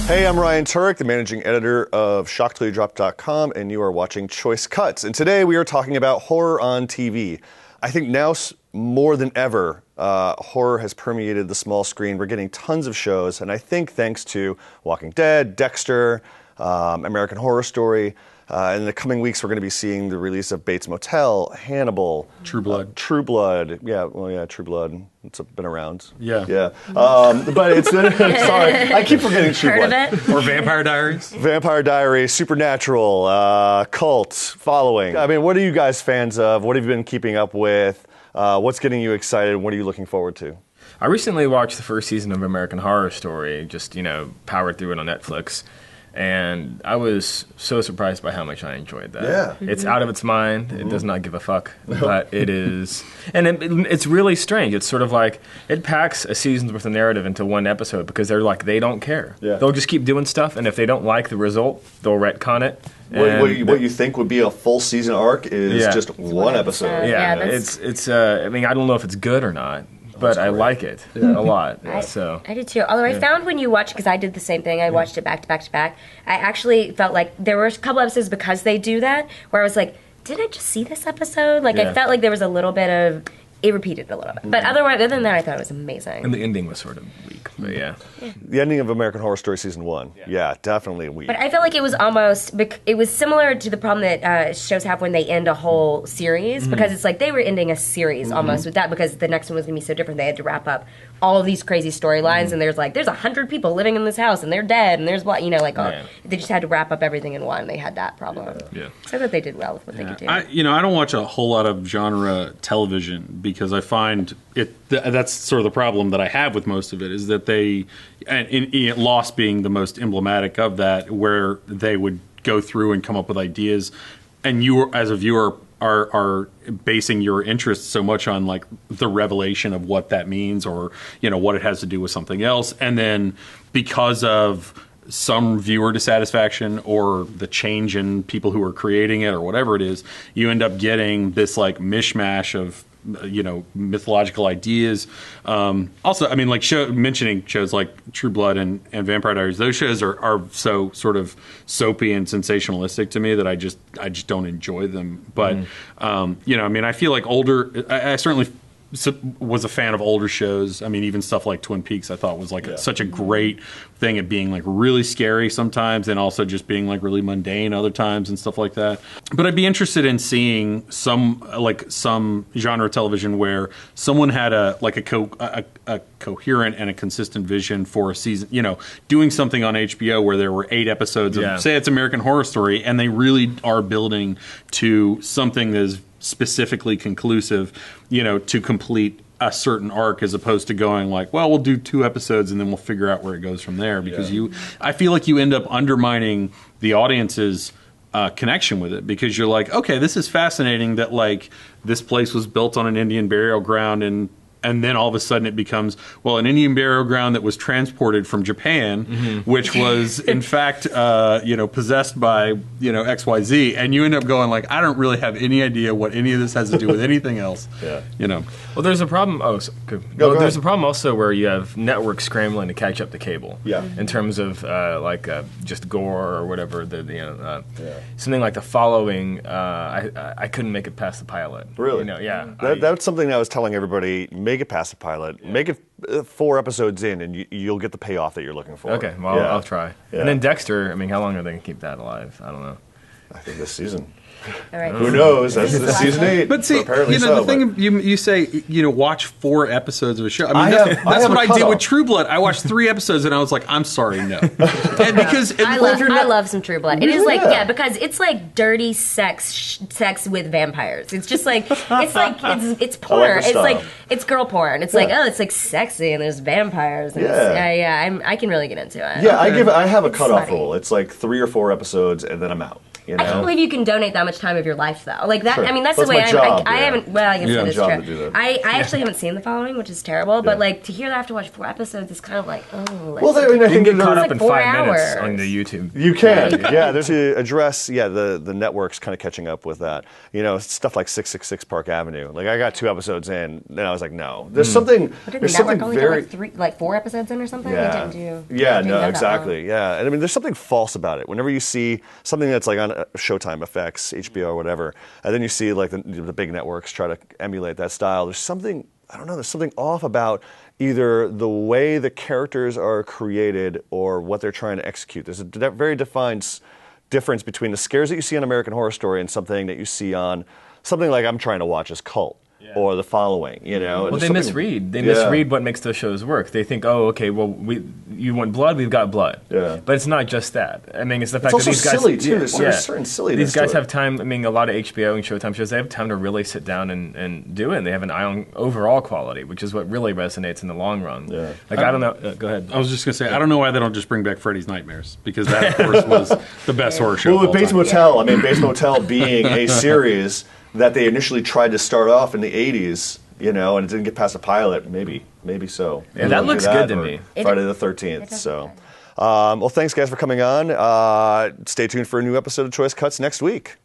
Hey, I'm Ryan Turek, the managing editor of ShockTillYouDrop.com, and you are watching Choice Cuts. And today we are talking about horror on TV. I think now more than ever, horror has permeated the small screen. We're getting tons of shows, and I think thanks to Walking Dead, Dexter, American Horror Story, in the coming weeks we're going to be seeing the release of Bates Motel, Hannibal, True Blood. True Blood. Yeah, True Blood. It's been around. Yeah. But it's been, sorry, I keep forgetting True Heard Blood. of it? Or Vampire Diaries. Vampire Diaries, Supernatural, Cult, following. I mean, what are you guys fans of? What have you been keeping up with? What's getting you excited? What are you looking forward to? I recently watched the first season of American Horror Story, just, powered through it on Netflix. And I was so surprised by how much I enjoyed that. Yeah. It's out of its mind. It does not give a fuck. But it is. And it's really strange. It's sort of like it packs a season's worth of narrative into one episode because they don't care. Yeah. They'll just keep doing stuff. And if they don't like the result, they'll retcon it. What you think would be a full season arc is just one episode. Yeah, Yeah, it's I don't know if it's good or not, but I like it a lot. I did too. Although I found when you watch, because I did the same thing, I watched it back to back to back, I actually felt like there were a couple episodes because they do that, where I was like, did I just see this episode? I felt like there was a little bit of, it repeated a little bit. But other than that, I thought it was amazing. And the ending was sort of weak, but yeah. The ending of American Horror Story Season 1. Yeah, definitely weak. But I felt like it was it was similar to the problem that shows have when they end a whole series, because it's like they were ending a series almost with that, because the next one was going to be so different. They had to wrap up all of these crazy storylines, and there's 100 people living in this house, and they're dead, and there's they just had to wrap up everything in one. They had that problem. Yeah. So I thought they did well with what they could do. I don't watch a whole lot of genre television because I find that's sort of the problem that I have with most of it is that Lost being the most emblematic of that, where they would go through and come up with ideas, and you as a viewer are basing your interest so much on the revelation of what that means or what it has to do with something else, and then because of some viewer dissatisfaction or the change in people who are creating it or whatever it is, you end up getting this mishmash of mythological ideas. Also, mentioning shows like True Blood and Vampire Diaries, those shows are so sort of soapy and sensationalistic to me that I just don't enjoy them. But I feel like I certainly was a fan of older shows. Even stuff like Twin Peaks I thought was such a great thing at being really scary sometimes, and also just being really mundane other times and stuff like that. But I'd be interested in seeing some genre television where someone had a coherent and a consistent vision for a season, doing something on HBO where there were 8 episodes of, say it's American Horror Story, and they really are building to something that is specifically conclusive, to complete a certain arc, as opposed to going we'll do 2 episodes and then we'll figure out where it goes from there. Because I feel like you end up undermining the audience's connection with it, because you're okay, this is fascinating that this place was built on an Indian burial ground, and then all of a sudden it becomes, an Indian burial ground that was transported from Japan, which was in fact, possessed by, XYZ. And you end up going I don't really have any idea what any of this has to do with anything else. Well, there's a problem. There's a problem also where you have networks scrambling to catch up to cable. Yeah. In terms of just gore or whatever. Something like The Following. I couldn't make it past the pilot. Really? That's something I was telling everybody. Make it past the pilot. Yeah. Make it 4 episodes in, and you'll get the payoff that you're looking for. Okay, well, I'll try. Yeah. And then Dexter, how long are they going to keep that alive? I don't know. I think this season. All right. Who knows? That's season 8. But see, the thing you say, watch 4 episodes of a show. That's what I did with True Blood. I watched 3 episodes and I was I'm sorry, no. And because I love some True Blood. It is because it's dirty sex with vampires. It's just it's porn. It's girl porn. It's it's sexy and there's vampires. And I can really get into it. Yeah, okay. I have a cutoff rule. It's 3 or 4 episodes and then I'm out. You I can't know? believe you can donate that much time of your life, though. Like that. Sure. I mean, that's Well, the way it's my job, I yeah. haven't. Well, I guess Yeah. it is Job true. to do that. I actually haven't seen The Following, which is terrible. But Yeah. like to hear that I have to watch 4 episodes is kind of like, oh. Well, I mean, I You can think get caught that up in 4 5 minutes hours. on the YouTube. you can, yeah. There's to address, the networks kind of catching up with that. You know, stuff like 666 Park Avenue. Like I got 2 episodes in, and I was like, no, there's something. What did the There's something network only very. get like 4 episodes in or something? They Yeah. didn't do. Yeah, didn't no, go that exactly. long. Yeah. And I mean, there's something false about it. Whenever you see something that's like on Showtime, FX, HBO, or whatever, and then you see like the big networks try to emulate that style, there's something, I don't know, there's something off about either the way the characters are created or what they're trying to execute. There's a very defined difference between the scares that you see on American Horror Story and something that you see on something like I'm trying to watch as Cult. Or The Following, you know. Well, There's they something- misread. They Yeah. misread what makes those shows work. They think, oh, okay, well, you want blood, we've got blood. Yeah. But it's not just that. I mean, it's the fact also that these guys... silly, too. There's a certain silliness These guys to it. have time, I mean, a lot of HBO and Showtime shows, they have time to really sit down and do it, and they have an eye on overall quality, which is what really resonates in the long run. Yeah. Like, I don't know... go ahead. I was just going to say, I don't know why they don't just bring back Freddy's Nightmares, because that, of course, was the best horror show. Well, of with all Bates time. Motel, I mean, Bates Motel being a series that they initially tried to start off in the 80s, you know, and it didn't get past a pilot, maybe so. Yeah, Maybe that they'll do looks good to or me. Friday the 13th, does so. look Well, thanks, guys, for coming on. Stay tuned for a new episode of Choice Cuts next week.